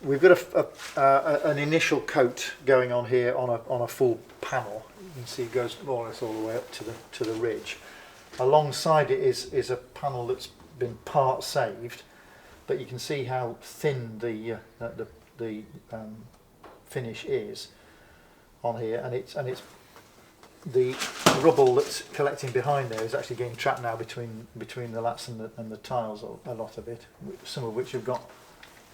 We've got an initial coat going on here on a full panel. You can see it goes more or less all the way up to the ridge. Alongside it is a panel that's been part saved, but you can see how thin the finish is on here, and it's the rubble that's collecting behind there is actually getting trapped now between the lats and the tiles, a lot of it, some of which have got,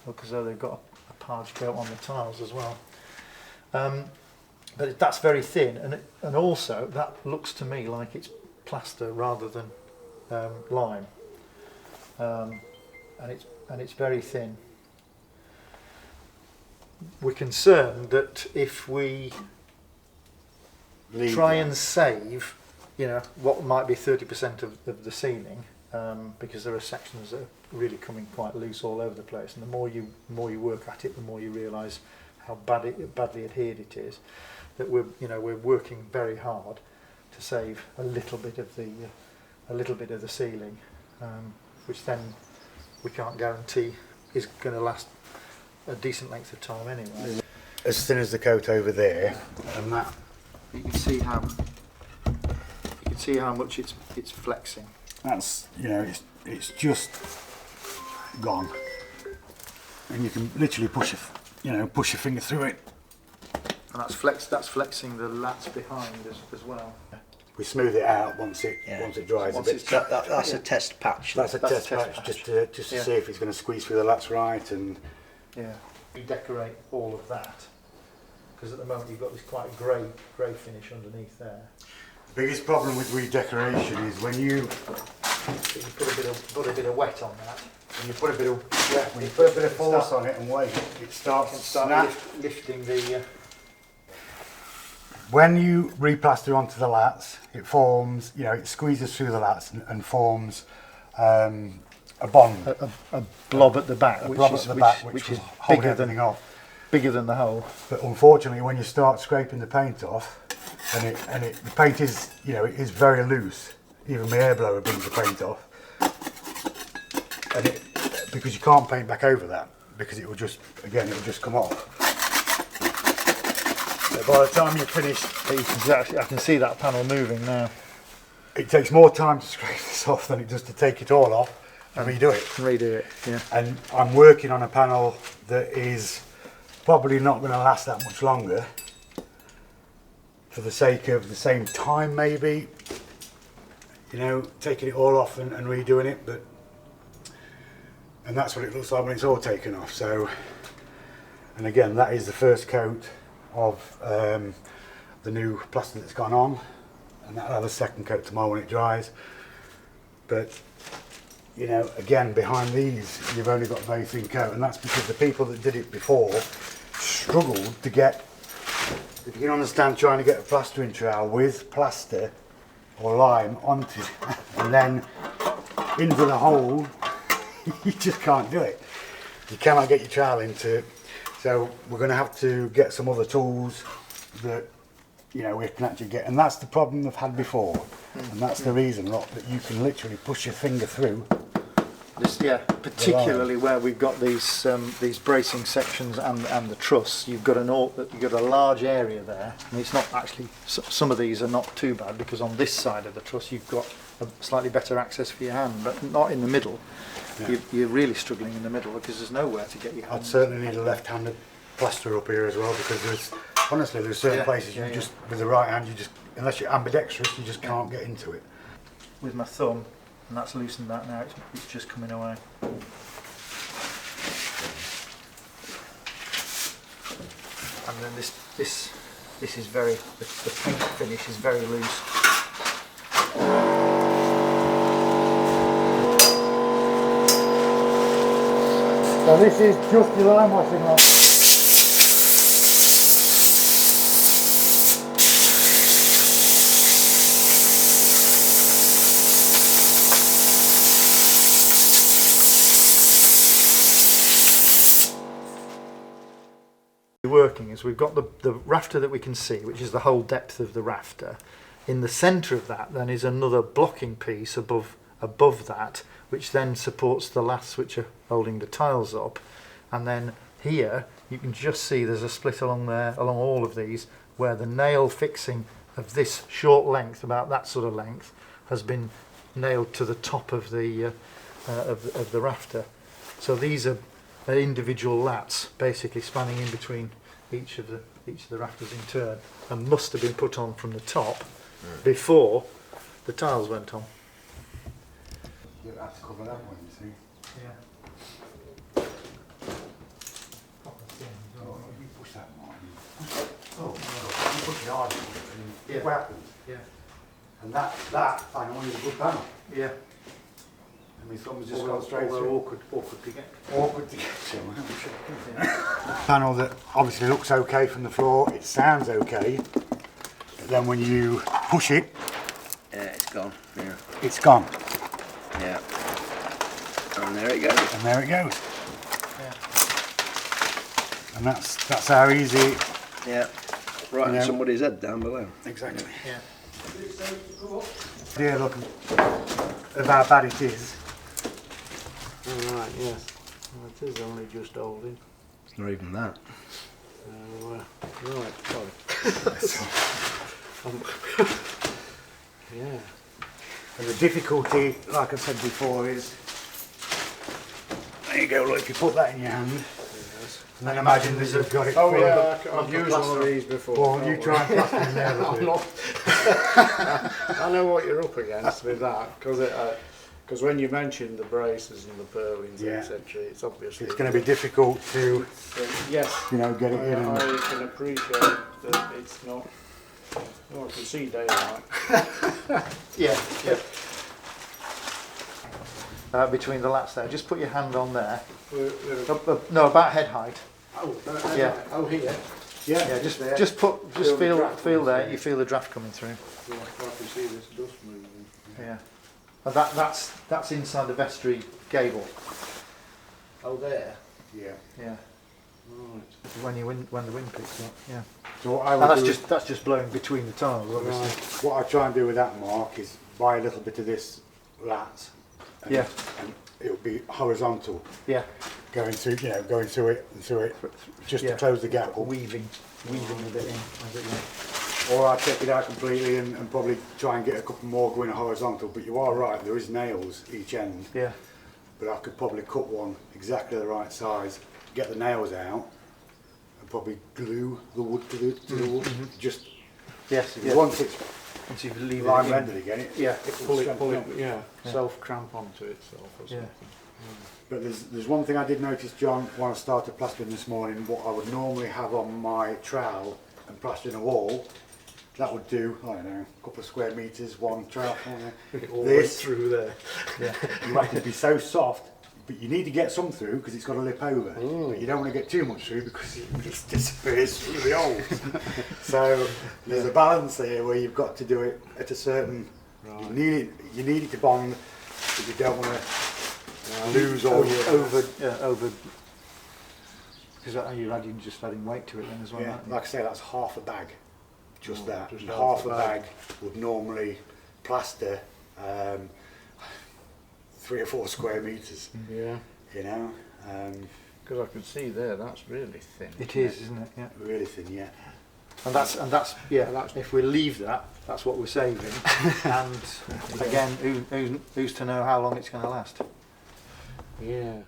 look as though they've got a parge coat on the tiles as well. But that's very thin, and also that looks to me like it's plaster rather than lime, and it's very thin. We're concerned that if we try and save, what might be 30% of the ceiling, because there are sections that are really coming quite loose all over the place, and the more you work at it, the more you realise how badly adhered it is. That we're working very hard to save a little bit of the ceiling, which then we can't guarantee is going to last a decent length of time anyway. As thin as the coat over there, and that you can see how much it's flexing. That's it's just gone, and you can literally push your finger through it. And that's flexing the lats behind as well. We smooth it out once it dries a bit. That's a test patch. That's a test patch just to see if it's going to squeeze through the lats right, and we decorate all of that because at the moment you've got this quite grey finish underneath there. The biggest problem with redecoration is when you put a bit of wet on that. When you put a bit of force on it and weight, it starts to snap. Lifting the. When you replaster onto the lats, it forms, it squeezes through the lats and forms a bond. A blob at the back, which is bigger than the hole. But unfortunately, when you start scraping the paint off, the paint is, it is very loose. Even my air blower brings the paint off, and because you can't paint back over that, because it will just come off. So by the time you're finished, I can see that panel moving now. It takes more time to scrape this off than it does to take it all off and redo it. Yeah. And I'm working on a panel that is probably not going to last that much longer, for the sake of the same time maybe, taking it all off and redoing it, and that's what it looks like when it's all taken off. So, and again, that is the first coat of the new plaster that's gone on, and that'll have a second coat tomorrow when it dries. But again, behind these you've only got a very thin coat, and that's because the people that did it before struggled to get, if you can understand, trying to get a plastering trowel with plaster or lime onto and then into the hole. You just can't do it. You cannot get your trowel into it. So we're going to have to get some other tools that we can actually get, and that's the problem I've had before, and that's the reason that you can literally push your finger through. Particularly where we've got these bracing sections and the truss, you've got a large area there, and it's not actually. Some of these are not too bad because on this side of the truss you've got a slightly better access for your hand, but not in the middle. Yeah. You're really struggling in the middle because there's nowhere to get your hand. I'd certainly need a left-handed plaster up here as well, because there's certain places you just with the right hand, unless you're ambidextrous, you just can't get into it. With my thumb, and that's loosened that now. It's just coming away. And then this is very, the paint finish is very loose. So this is just your lime washing line. Working is we've got the rafter that we can see, which is the whole depth of the rafter. In the centre of that then is another blocking piece above that, which then supports the lats which are holding the tiles up, And then here you can just see there's a split along there, along all of these, where the nail fixing of this short length, about that sort of length, has been nailed to the top of the rafter. So these are individual lats, basically spanning in between each of the rafters in turn, and must have been put on from the top before the tiles went on. You have to cover that one, you see. Yeah. Oh, you push that one. Oh, you push the hard one. Yeah. What happens? Yeah. And that panel is a good panel. Yeah. I mean, thumb's just gone straight through. Awkward to get. Awkward to get to. Panel that obviously looks okay from the floor, it sounds okay, but then when you push it, Yeah, it's gone. Yeah. it's gone. Yeah. And there it goes. And there it goes. Yeah. And that's how easy. Yeah. Right Yeah. on somebody's head down below. Exactly. Yeah. Dear look of how bad it is. All right, yes. Well, it is only just holding. It's not even that. Right, sorry. Yeah. And the difficulty, like I said before, is there you go. Look, if you put that in your hand, and then imagine that you've got it. Oh full yeah, of I've used one of these before. Well, you try and plaster in there. a I'm bit. not. I know what you're up against with that, because when you mentioned the braces and the purlins, Yeah. etc., it's obviously It's going to be difficult to, yes. get it in. And, I can appreciate that it's not. Well, I can see daylight. Yeah. Yeah. Between the lats there, just put your hand on there. No, about head height. Oh, Yeah. Oh, here. Yeah, just there. feel there. You feel the draft coming through. Yeah, I can see this dust moving. Yeah. And that's inside the vestry gable. Oh, there. yeah. Yeah. Right. When the wind picks up. Yeah. So what I And would do, that's just blowing between the tiles, obviously. what I try and do with that mark is buy a little bit of this lat. And, Yeah. And it'll be horizontal, Yeah. going through it and through it, just Yeah. to close the gap up. Weaving a bit in, as it were. Or I'd take it out completely and probably try and get a couple more going horizontal. But you are right, there is nails each end. Yeah. But I could probably cut one exactly the right size, get the nails out, and probably glue the wood to the wood. Just Yes. Yeah. once it's Once you leave line it in. rendered again, Yeah. Pull it, strengthen yeah, up. Yeah. self-cramp onto itself or Yeah. something. But there's one thing I did notice, John, when I started plastering this morning. What I would normally have on my trowel and plastering a wall, that would do, I don't know, a couple of square metres, one trowel. All the way This, through there. Yeah. you have to be so soft, but you need to get some through because it's got to lip over. But you don't want to get too much through because it just disappears through the holes. So there's a balance there where you've got to do it at a certain. Right. You need it to bond, but you don't want to lose all your. over. Because you're just adding weight to it then as well. Yeah, aren't you? like I say, that's half a bag. Just Oh, that. just And half half a a bag. bag would normally plaster 3 or 4 square metres. Yeah, You know, because I can see there, that's really thin. It is, isn't it? Yeah. really thin. Yeah. And that's yeah. If we leave that, that's what we're saving. And again, who's to know how long it's going to last? Yeah.